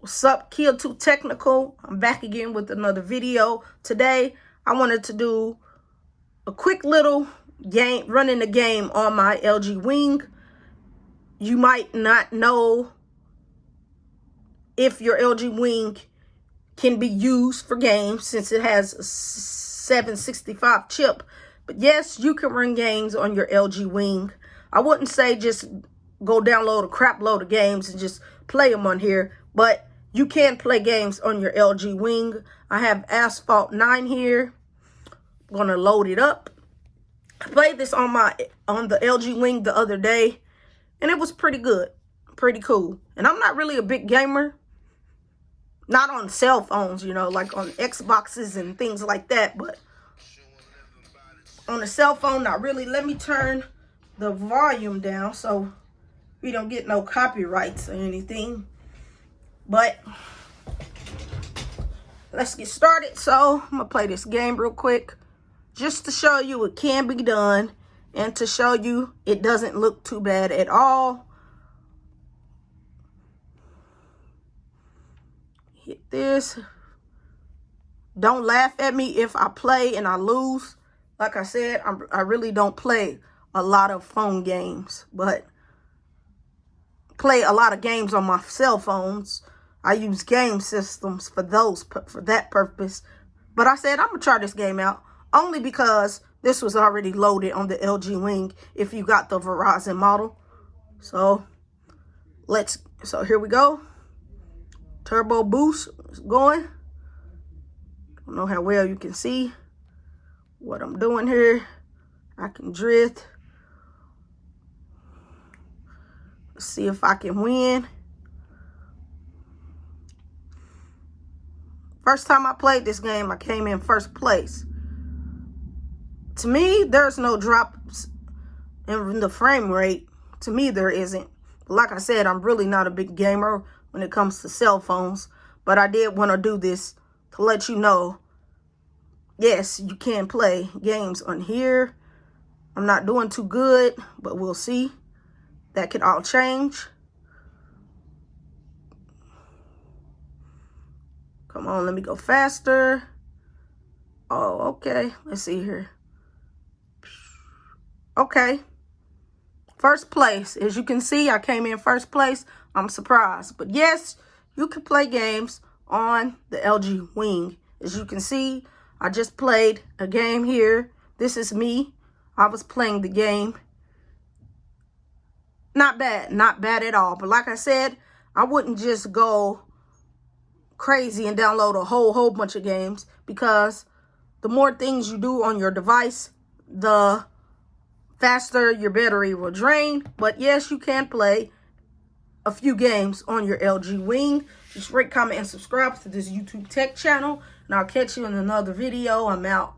What's up, Kill2 Technical? I'm back again with another video. Today, I wanted to do a quick little game, running the game on my LG Wing. You might not know if your LG Wing can be used for games since it has a 765 chip. But yes, you can run games on your LG Wing. I wouldn't say just go download a crap load of games and just play them on here, but you can play games on your LG Wing. I have Asphalt 9 here. I'm gonna load it up. I played this on the LG Wing the other day, and it was pretty good, pretty cool. And I'm not really a big gamer, not on cell phones, you know, like on Xboxes and things like that, but on a cell phone, not really. Let me turn the volume down so we don't get no copyrights or anything. But let's get started. So I'm gonna play this game real quick just to show you it can be done and to show you it doesn't look too bad at all. Hit this. Don't laugh at me if I play and I lose. Like I said, I really don't play a lot of phone games, but play a lot of games on my cell phones. I use game systems for that purpose. But I said I'm gonna try this game out only because this was already loaded on the LG Wing if you got the Verizon model. So here we go. Turbo boost is going. Don't know how well you can see what I'm doing here. I can drift. Let's see if I can win. First time I played this game, I came in first place. To me, there's no drops in the frame rate. To me, there isn't. But like I said, I'm really not a big gamer when it comes to cell phones. But I did want to do this to let you know, yes, you can play games on here. I'm not doing too good, but we'll see. That could all change. Come on, let me go faster. Oh, okay. Let's see here. Okay. First place. As you can see, I came in first place. I'm surprised. But yes, you can play games on the LG Wing. As you can see, I just played a game here. This is me. I was playing the game. Not bad. Not bad at all. But like I said, I wouldn't just go crazy and download a whole bunch of games, because the more things you do on your device, the faster your battery will drain. But yes, you can play a few games on your LG Wing. Just rate, comment, and subscribe to this YouTube tech channel, and I'll catch you in another video. I'm out.